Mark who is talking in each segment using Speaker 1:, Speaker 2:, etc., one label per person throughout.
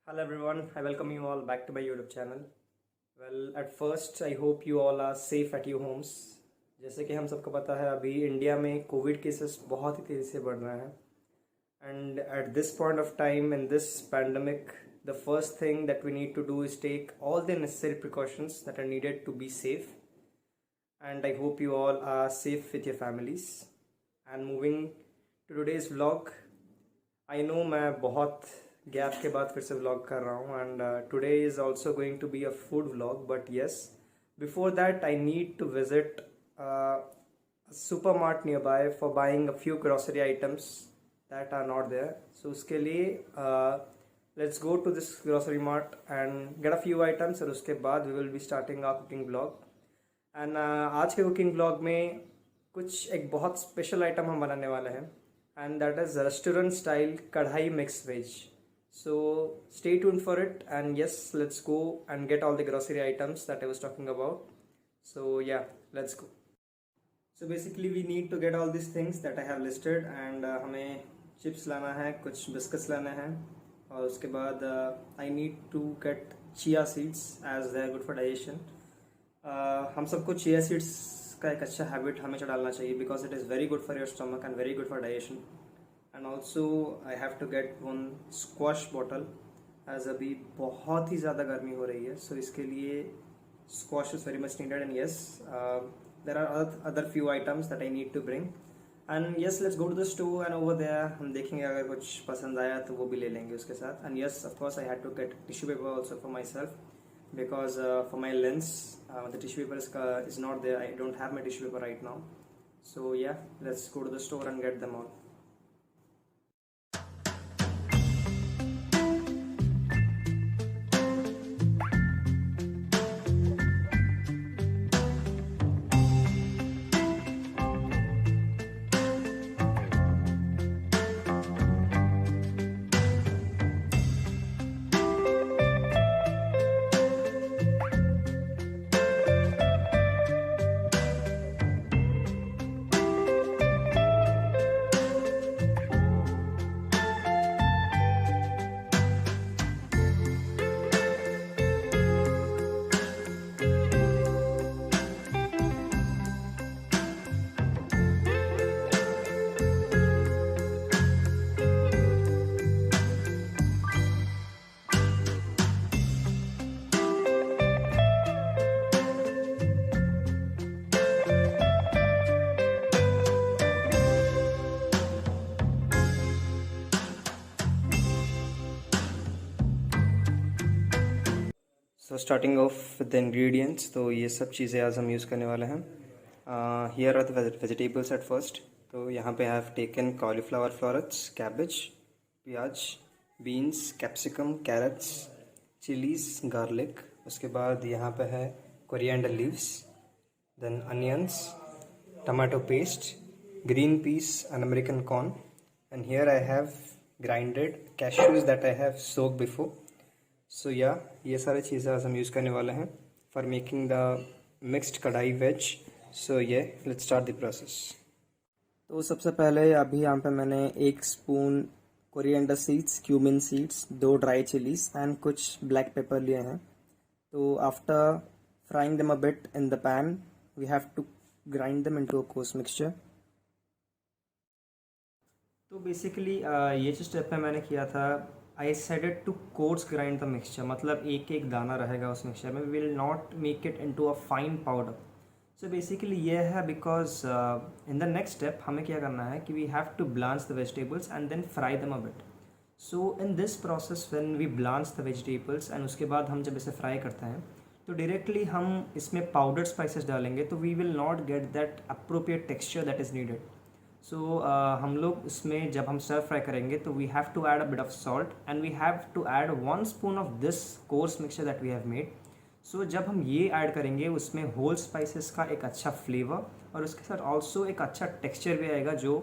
Speaker 1: Hello everyone, I welcome you all back to my YouTube channel. Well, at first I hope you all are safe at your homes. जैसे कि हम सबको पता है अभी India में कोविड केसेस बहुत ही तेज़ी से बढ़ रहे हैं and at this point of time in this pandemic the first thing that we need to do is take all the necessary precautions that are needed to be safe and I hope you all are safe with your families. And moving to today's vlog, I know मैं बहुत gap के बाद फिर से vlog कर रहा हूँ and today is also going to be a food vlog but yes before that I need to visit super mart nearby for buying a few grocery items that are not there so उसके लिए let's go to this grocery mart and get a few items और उसके बाद we will be starting our cooking blog and आज के cooking blog में कुछ एक बहुत स्पेशल आइटम हम बनाने वाले हैं and that is restaurant style kadhai mixed veg. So stay tuned for it and yes, let's go and get all the grocery items that I was talking about. So yeah, let's go. So basically we need to get all these things that I have listed and हमें chips लाना है, कुछ biscuits लाना है और उसके बाद I need to get chia seeds as they are good for digestion. हम सबको chia seeds का एक अच्छा हैबिट हमेशा डालना चाहिए because it is very good for your stomach and very good for digestion and also I have to get one squash bottle as अभी बहुत ही ज़्यादा गर्मी हो रही है सो इसके लिए squash is very much needed and yes there are other few items that I need to bring and yes let's go to the store and over there हम देखेंगे अगर कुछ पसंद आया तो वो भी ले लेंगे उसके साथ and yes of course I had to get tissue paper also for myself because for my lens the tissue paper is not there. I don't have my tissue paper right now, so yeah, let's go to the store and get them all. So starting off with the ingredients, तो ये सब चीज़ें आज हम use करने वाले हैं. Here are the vegetables at first. तो यहाँ पे I have taken cauliflower florets, cabbage, प्याज, beans, capsicum, carrots, chilies, garlic. उसके बाद यहाँ पे है coriander leaves, then onions, tomato paste, green peas and American corn. And here I have grinded cashews that I have soaked before. सो या ये सारी चीज़ें आज हम यूज़ करने वाले हैं फॉर मेकिंग द मिक्स्ड कढ़ाई वेज. सो ये लेट्स स्टार्ट द प्रोसेस. तो सबसे पहले अभी यहाँ पे मैंने 1 spoon coriander seeds, cumin seeds, 2 dry chillies and कुछ ब्लैक पेपर लिए हैं. तो after frying them a bit in the pan we have to grind them into a coarse mixture. तो बेसिकली ये जो स्टेप में मैंने किया था I sided to coarse grind the mixture, मतलब एक एक दाना रहेगा उस मिक्सचर में. We will not make it into a fine powder. So basically ये है because in the next step हमें क्या करना है कि we have to blanch the vegetables and then fry them a bit. So in this process when we blanch the vegetables and उसके बाद हम जब इसे फ्राई करते हैं तो डायरेक्टली हम इसमें पाउडर स्पाइसेस डालेंगे तो we will not get that appropriate texture that is needed. So हम लोग इसमें जब हम स्टर फ्राई करेंगे तो we have to add a bit of salt and we have to add 1 spoon of this coarse mixture that we have made. So जब हम ये ऐड करेंगे उसमें होल स्पाइसेस का एक अच्छा फ्लेवर और उसके साथ ऑल्सो एक अच्छा टेक्सचर भी आएगा जो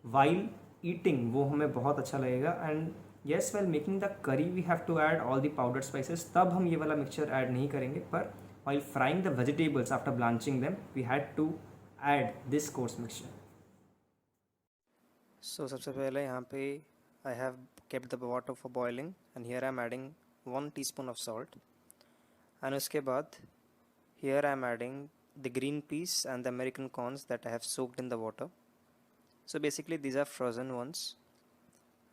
Speaker 1: वाइल ईटिंग वो हमें बहुत अच्छा लगेगा. And yes, well making the curry we have to add all the powder spices. तब हम ये वाला मिक्सचर ऐड नहीं करेंगे, पर while frying the vegetables after blanching them we had to add this coarse mixture. So सबसे पहले यहाँ पे I have kept the water for boiling, and here I'm adding 1 teaspoon of salt. And उसके बाद here I'm adding the green peas and the American corns that I have soaked in the water. So basically these are frozen ones.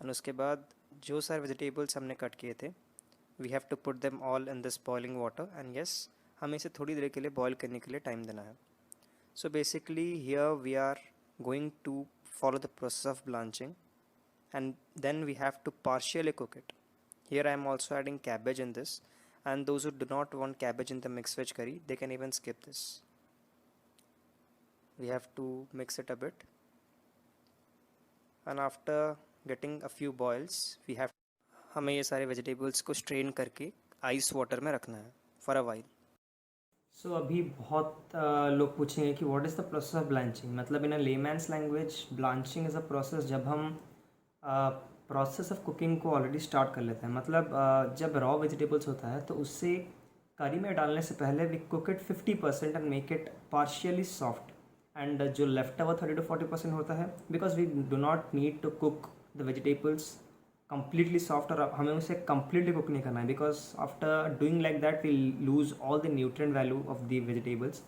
Speaker 1: And उसके बाद जो सारे vegetables हमने cut किए थे, we have to put them all in this boiling water, and yes, हमें इसे थोड़ी देर के लिए boil करने के लिए time देना है. So basically here we are going to follow the process of blanching, and then we have to partially cook it. Here I am also adding cabbage in this, and those who do not want cabbage in the mixed veg curry, they can even skip this. We have to mix it a bit, and after getting a few boils, we have हमें ये सारे vegetables को strain करके ice water में रखना है for a while. So अभी बहुत लोग पूछेंगे कि what is the process of blanching. मतलब in a layman's language, blanching is a process जब हम प्रोसेस ऑफ कुकिंग को ऑलरेडी स्टार्ट कर लेते हैं. मतलब जब रॉ वेजिटेबल्स होता है तो उससे करी में डालने से पहले we cook it 50% and make it partially soft, and जो लेफ्ट ओवर 30 to 40% होता है, because we do not need to cook the vegetables completely soft, और हमें उसे कम्प्लीटली कुक नहीं करना है, because after doing like that we lose all the nutrient value of the vegetables.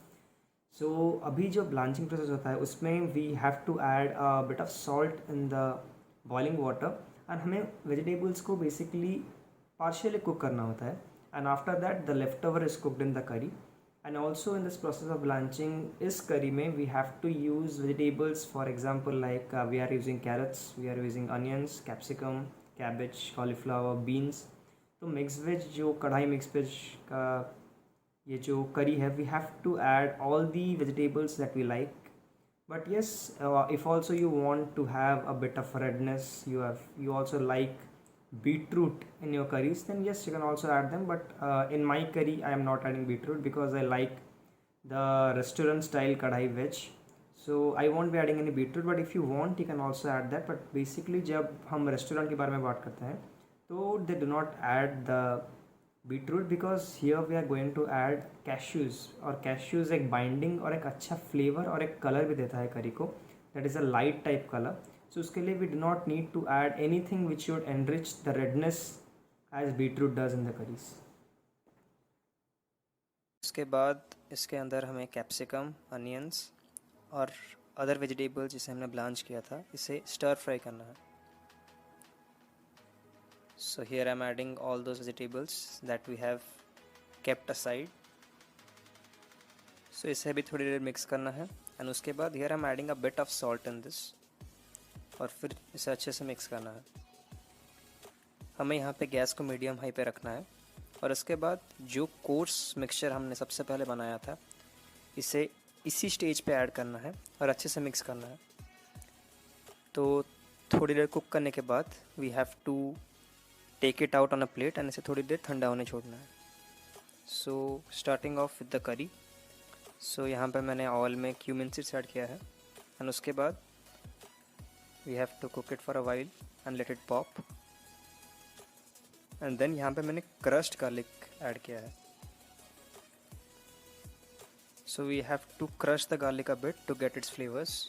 Speaker 1: So अभी जो ब्लांचिंग प्रोसेस होता है उसमें we have to add a bit of salt in the boiling water, and हमें vegetables को basically partially cook करना होता है, and after that the leftover is cooked in the curry. And also in this process of blanching इस curry में we have to use vegetables. For example like we are using carrots, we are using onions, capsicum, cabbage, cauliflower, beans. तो mix veg जो kadai mix veg का ये जो curry है, we have to add all the vegetables that we like. But yes, if also you want to have a bit of redness, you also like beetroot in your curries, then yes, you can also add them. But in my curry I am not adding beetroot because I like the restaurant style kadhai veg, so I won't be adding any beetroot. But if you want, you can also add that. But basically जब हम restaurant के बारे में बात करते हैं तो they do not add the beetroot, because here we are going to add cashews, और कैश्यूज़ एक बाइंडिंग और एक अच्छा फ्लेवर और एक कलर भी देता है करी को, that is a light type colour. So उसके लिए we do not need to add any thing which should enrich the redness as beetroot does in the curries. उसके बाद इसके अंदर हमें कैप्सिकम, अनियंस और अदर वेजिटेबल्स जिसे हमने ब्लांच किया था, इसे स्टर फ्राई करना है. So here I am adding all those vegetables that we have kept aside. So इसे भी थोड़ी देर मिक्स करना है, एंड उसके बाद here I am adding a bit of salt in this, और फिर इसे अच्छे से मिक्स करना है. हमें यहाँ पे गैस को मीडियम हाई पे रखना है, और उसके बाद जो कोर्स मिक्सचर हमने सबसे पहले बनाया था इसे इसी स्टेज पे ऐड करना है और अच्छे से मिक्स करना है. तो थोड़ी देर कुक करने के बाद we have to take it out on a plate, and इसे थोड़ी देर ठंडा होने छोड़ना है. So starting off with the curry. So यहाँ पे मैंने ऑयल में क्यूमिन सीड्स ऐड किया है, एंड उसके बाद we have to cook it for a while and let it pop. And then यहाँ पे मैंने क्रश्ड गार्लिक ऐड किया है. So we have to crush the garlic a bit to get its flavours.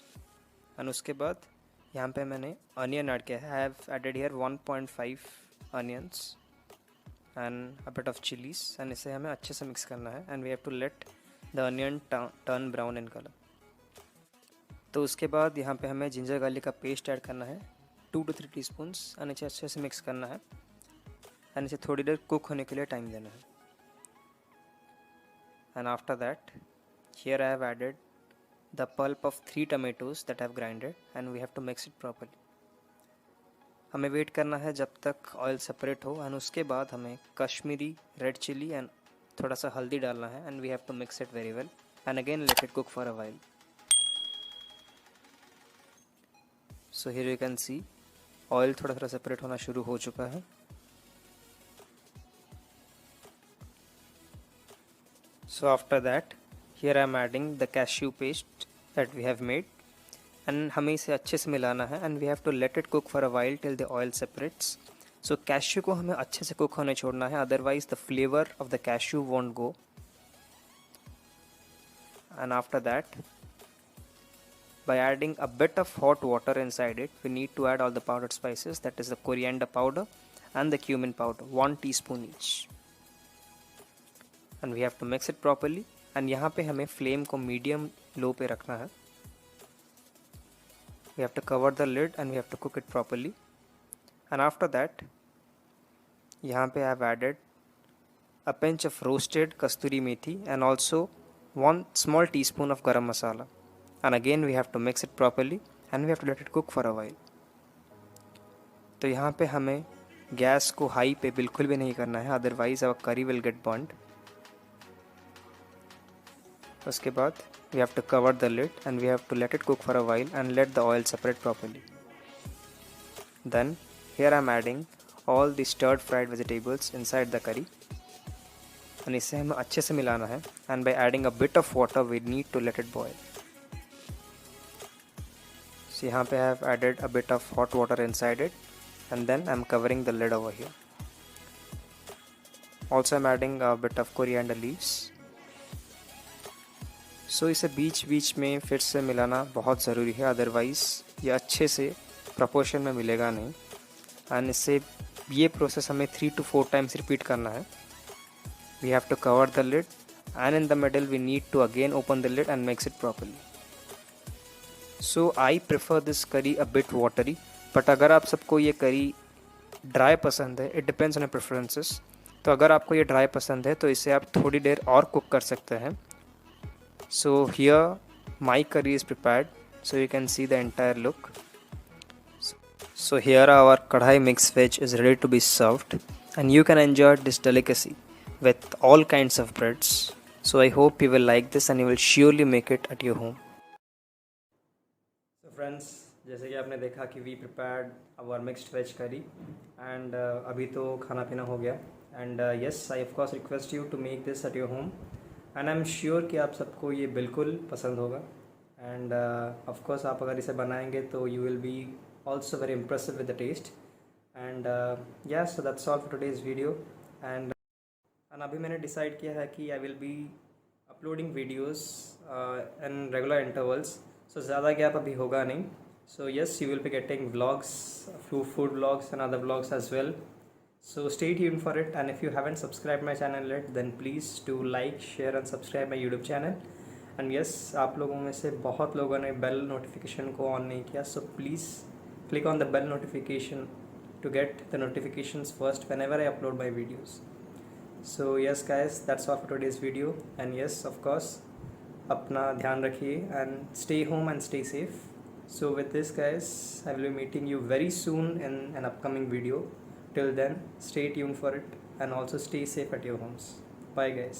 Speaker 1: And उसके बाद यहाँ पे मैंने अनियन ऐड किया है. I have added here 1.5 onions and a bit of chilies, and इसे हमें अच्छे से मिक्स करना है, and we have to let the onion turn brown in color. तो उसके बाद यहाँ पे हमें जिंजर गार्लिक का पेस्ट ऐड करना है 2 to 3 teaspoons, and इसे अच्छे से मिक्स करना है, and इसे थोड़ी देर कुक होने के लिए टाइम देना है. And after that, here I have added the pulp of 3 tomatoes that I have grinded, and we have to mix it properly. हमें वेट करना है जब तक ऑयल सेपरेट हो, एंड उसके बाद हमें कश्मीरी रेड चिली एंड थोड़ा सा हल्दी डालना है, and we have to mix it very well, and again let it cook for a while. So here you can see oil थोड़ा थोड़ा सेपरेट होना शुरू हो चुका है. So after that here I am adding the cashew paste that we have made, and हमें इसे अच्छे से मिलाना है, and we have to let it cook for a while till the oil separates. So cashew को हमें अच्छे से कुक होने छोड़ना है, otherwise the flavour of the cashew won't go. And after that By adding a bit of hot water inside it, we need to add all the powdered spices, that is the coriander powder and the cumin powder, 1 teaspoon each. And we have to mix it properly. And यहाँ पे हमें flame को medium low पे रखना है. We have to cover the lid and we have to cook it properly. And after that, यहाँ पे I have added a pinch of roasted kasturi methi and also 1 small teaspoon of garam masala. And again we have to mix it properly and we have to let it cook for a while. तो यहाँ पे हमें gas को high पे बिल्कुल भी नहीं करना है, अदरवाइज आवर करी विल गेट बर्न्ड. उसके बाद we have to cover the lid and we have to let it cook for a while and let the oil separate properly. Then here I am adding all the stirred fried vegetables inside the curry and इसे हमें अच्छे से मिलाना है. And by adding a bit of water we need to let it boil. So यहाँ पे I have added a bit of hot water inside it and then I am covering the lid over here. Also I am adding a bit of coriander leaves. सो इसे बीच बीच में फिर से मिलाना बहुत ज़रूरी है, अदरवाइज़ ये अच्छे से प्रपोर्शन में मिलेगा नहीं. एंड इससे ये प्रोसेस हमें 3 to 4 टाइम्स रिपीट करना है. We have to cover the lid and in the middle we need to again open the lid and mix it properly. So I prefer this curry a bit watery, but अगर आप सबको ये करी dry पसंद है, it depends on your preferences. तो अगर आपको ये ड्राई पसंद है तो इसे आप थोड़ी देर और कुक कर सकते हैं. So here my curry is prepared, so you can see the entire look. So here our kadhai mixed veg is ready to be served and you can enjoy this delicacy with all kinds of breads. So I hope you will like this and you will surely make it at your home. So friends, जैसे कि आपने देखा कि we prepared our mixed veg curry and अभी तो खाना पीना हो गया and yes, I of course request you to make this at your home. And I am sure कि आप सबको ये बिल्कुल पसंद होगा. एंड ऑफ कोर्स आप अगर इसे बनाएंगे तो you will be also very impressive with the taste. And yes, so that's all for today's video. And अभी मैंने डिसाइड किया है कि I will be uploading videos in regular intervals. So ज़्यादा गैप अभी होगा नहीं. So yes, you will be getting vlogs, food vlogs and other vlogs as well. So stay tuned for it, and if you haven't subscribed my channel yet, then please do like, share and subscribe my YouTube channel. And yes, आप लोगों में से बहुत लोगों ने bell notification को on नहीं किया, so please click on the bell notification to get the notifications first whenever I upload my videos. So yes guys, that's all for today's video. And yes, of course, अपना ध्यान रखिए and stay home and stay safe. So with this guys, I will be meeting you very soon in an upcoming video. Till then, stay tuned for it and also stay safe at your homes. Bye guys.